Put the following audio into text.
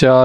4